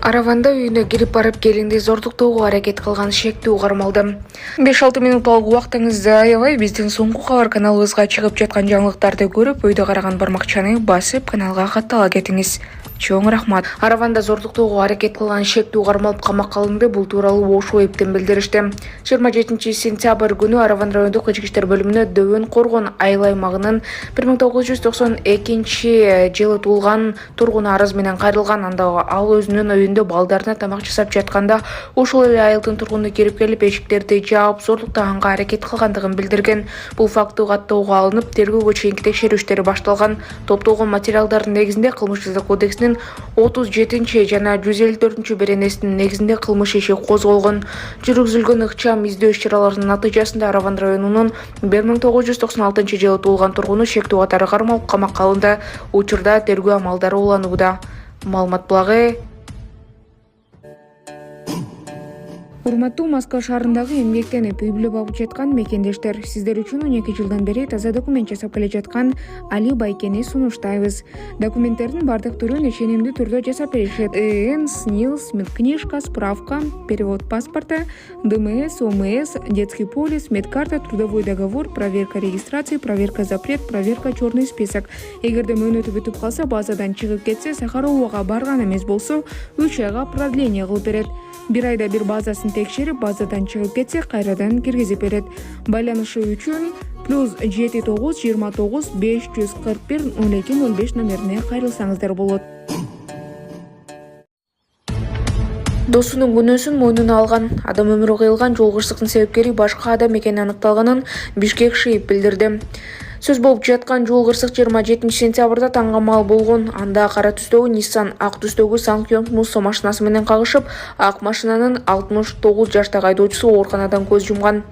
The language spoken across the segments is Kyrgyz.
Араванда үйүнө кирип барып келинди зордуктоого аракет кылган шектүү кармалды. 5-6 минуттук убактыңызды аябай биздин соңку кабар каналыбызга чыгып жаткан жаңылыктарды көрүп, өйдө караган бармакчаны басып каналга каттала кетиңиз. Чоң рахмат. Араванда зордуктоого аракет кылган шектүү кармалып камакка алынды. Бул тууралуу Ош Вебтен билдиришти. 27-сентябрь күнү Араван райондук ички иштер бөлүмүнө Дөбөн Коргон айыл аймагынын 1992-жылы туулган тургуну арыз менен кайрылган. Анда ал өзүнүн үйүндө балдарына тамак жасап жатканда ошол эле айылдын тургуну кирип келип эшиктерди жаап зордуктаганга аракет кылгандыгын билдирген. Бул факты каттоого алынып, тергөөгө чейинки текшерүү иштери башталган. Топтолгон материалдардын негизинде Кылмыш-жаза кодексинин 37 жана 154 беренесинин негизинде кылмыш иши козголгон. Жүргүзүлгөн ыкчам издөө иш-чараларынын натыйжасында Араван районунун 1996-жылы туулган тургуну шектүү катары кармалып камакка алынды. Учурда тергөө амалдары уланууда. Маалымат булагы. Урматтуу Москва шаарындагы эмгектенип үй бүлө багып жаткан мекендештер, сиздер үчүн 12 жылдан бери таза документ жасап келе жаткан Али Байкени сунуштайбыз. Документтердин бардык түрүн ишенимдүү түрдө жасап беришет. ЭН, СНИЛС, медкнижка, справка, перевод паспорта, ДМС, ОМС, детский полис, медкарта, трудовой договор, проверка регистрации, проверка запрет, проверка черный список. Эгерде мөөнөтү бүтүп калса, базадан чыгып кетсе, Сахаровага барган эмес болсо, 3 айга продление кылып берет. 1 айда бир базасын текшерип, базадан чыгып кетсе, кайрадан киргизип берет. Байланышы үчүн +79 29 541 02 05 номерине кайрылсаңыздар болот. Досунун күнөөсүн мойнуна алган адам өмүрү кыйылган жол кырсыктын себепкери башка адам экени аныкталганын Бишкек ШИИБ билдирди. Сөз болуп жаткан жол кырсык 27 сентябрда таңга маал болгон. Анда кара түстөгү Nissan ак түстөгү Sankyong Musso машинасы менен кагышып, ак машинанын 69 жаштагы айдоочусу ооруканадан көз жумган.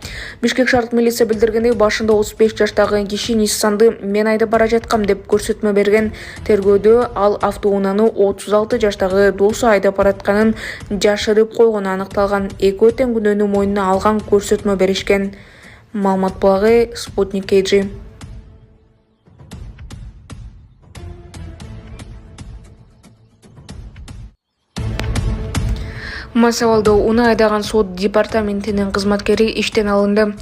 Бишкек шаардык милиция билдиргендей, башында 35 жаштагы киши Nissan'ды мен айдап бара жаткам деп көрсөтмө берген. Тергөөдө ал автоунааны 36 жаштагы досу айдап баратканын жашырып койгону аныкталган. Экөө тең күнөөнү мойнуна алган, көрсөтмө беришкен. Маалымат булагы Спутник KG. Масавалда уна айдаган сот департаментинин кызматкери иштен алынды.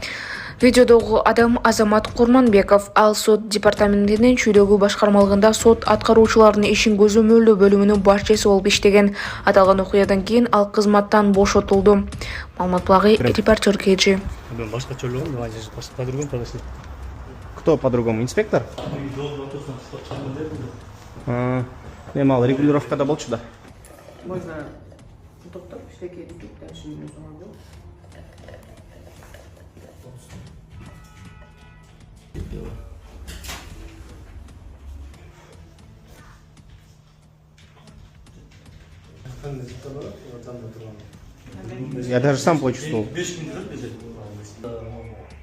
Видеодогу адам Азамат Курманбеков. Ал сот департаментинин чүйдөгү башкармалыгында сот аткаруучуларынын ишин көзөмөлдөө бөлүмүнүн башчысы болуп иштеген. Аталган окуядан кийин ал кызматтан бошотулду. Маалымат булагы репортер KG. Башкача ойлогом, по-другому подошли. Кто по-другому? Инспектор? Мен ал регулировкада болчу да. Можно токтоп иштекей түзүп, дальше өзүңөр. Я даже сам почувствовал.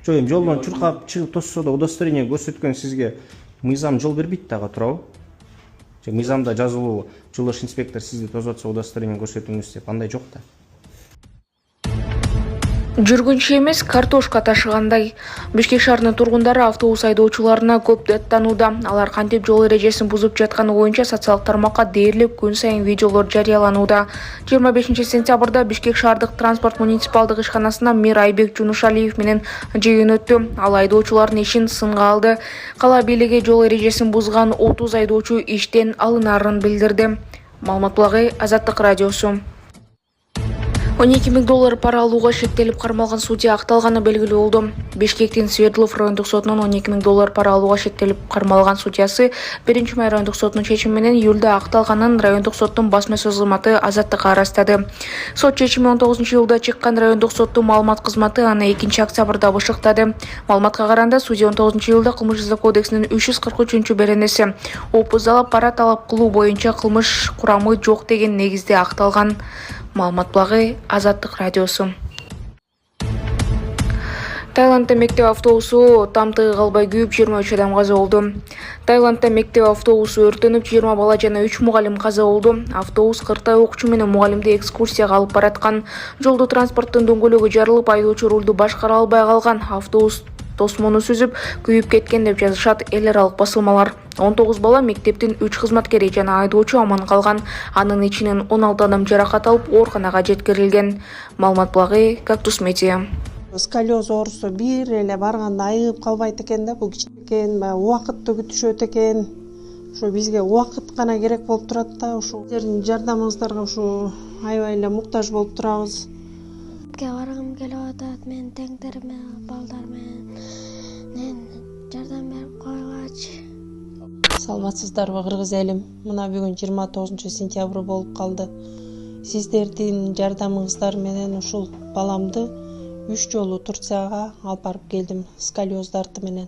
Жо эми жолдон чуркап чыгып тоссо да удостоверение көрсөткөн сизге мыйзам жол бербейт дагы, туурабы? Мыйзамда жазылуу жолдош инспектор сизди тосуп атса удостоверение көрсөтүңүз деп, андай жок да. Жүргүнчү эмес, картошка ташыгандай. Бишкек шаарынын тургундары автобус айдоочуларына көп даттанууда. Алар кантип жол эрежесин бузуп жатканы боюнча социалдык тармакка дээрлик күн сайын видеолор жарыяланууда. 25 сентябрда Бишкек шаардык транспорт муниципалдык ишканасына мэр Айбек Жунушалиев менен жыйын өттү. Ал айдоочулардын ишин сынга алды. Кала бийлиги жол эрежесин бузган 30 айдоочу иштен алынарын билдирди. Маалымат булагы Азаттык радиосу. $12,000 пара алууга шектелип кармалган судья акталганы белгилүү болду. Бишкектин Свердлов райондук сотунун $12,000 пара алууга шектелип кармалган судьясы 1-май райондук сотунун чечими менен июлда акталганын райондук соттун басма сөз кызматы Азаттыкка ырастады. Сот чечими 19-жылда чыккан райондук соттун маалымат кызматы аны 2-октябрда бышыктады. Маалыматка караганда, судья 19-жылда Кылмыш-жаза кодексинин 343 беренеси опуздалып пара талап кылуу боюнча кылмыш курамы жок деген негизде акталган. Маалымат булагы Азаттык радиосу. Таиландда мектеп автобусу тамтыгы калбай күйүп 23 адам каза болду. Таиландда мектеп автобусу өртөнүп 20 бала жана 3 мугалим каза болду. Автобус кыртай окуучу менен мугалимди экскурсияга алып бараткан. Жолдо транспорттун дөңгөлөгү жарылып, айдоочу рулду башкара албай калган. Автобус тосмону сүзүп күйүп кеткен деп жазышат эл аралык басылмалар. 19 бала мектептин 3 кызматкери жана айдоочу аман калган. Анын ичинен 16 адам жаракат алып ооруканага жеткирилген. Маалымат булагы Кактус Медиа. Сколиоз оорусу бир эле барганда айыгып калбайт экен да, бул кичинекей убакытты күтүшөт экен. Ушу бизге убакыт гана керек болуп турат да, ушу сиздердин жардамыңыздарга ушу аябай эле муктаж болуп турабыз. Баргым келип атат, мен теңдериме, балдар менен жардам берип койгачы. Саламатсыздарбы кыргыз элим? Мына бүгүн 29 сентябрь болуп калды. Сиздердин жардамыңыздар менен ушул баламды 3 жолу Турцияга алып барып келдим сколиоз дарты менен.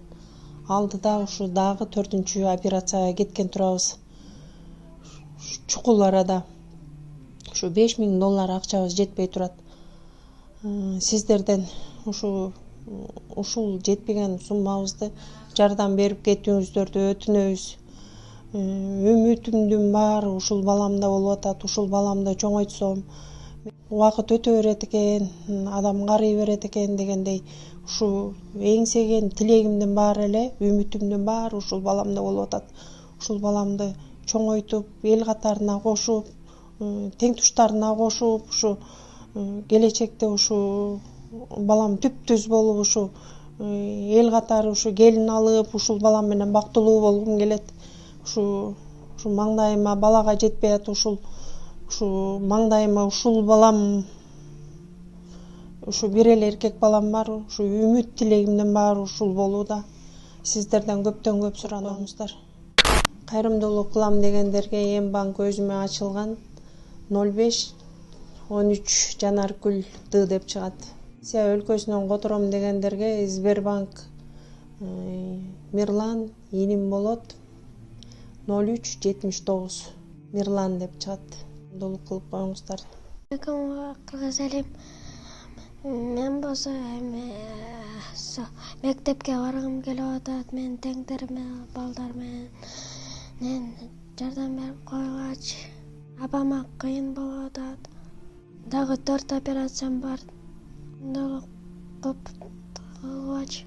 Алдыда ушу дагы 4-чү операцияга кеткен турабыз. Чукул арада ушу $5000 акчабыз жетпей турат. Сиздерден ушул жетпеген суммабызды жардам берип кетүүңүздөрдү өтүнөбүз. Үмүтүмдүн баары ушул баламда болуп атат. Ушул баламды чоңойтсом, убакыт өтө берет экен, адам карый берет экен дегендей, ушу эңсеген тилегимдин баары эле, үмүтүмдүн баары ушул баламда болуп атат. Ушул баламды чоңойтуп, эл катарына кошуп, тең туштарына кошуп, ушу келечекте ушу балам түптүз болуп, ушу эл катары ушу келин алып, ушул балам менен бактылуу болгум келет. Ушу маңдайыма балага жетпей атып, ушу маңдайыма ушул балам, ушу бир эле эркек балам бар, ушу үмүт тилегимдин баары ушул болууда. Сиздерден көптөн көп сураныңыздар. Кайрымдуулук кылам дегендерге эм банк өзүмө ачылган 05 13 Жанаргүл Д деп чыгат. Россия өлкөсүнөн котором дегендерге Сбербанк Мирлан иним болот 03 79 Мирлан деп чыгат. Долук кылып коюңуздар. Кыргыз элим, мен болсо мектепке баргым келип атат, мен теңдериме, балдар менен жардам берип койгачы. Апама кыйын болуп атат. Дагы 4 операциям бар. Долук кылып койгачы.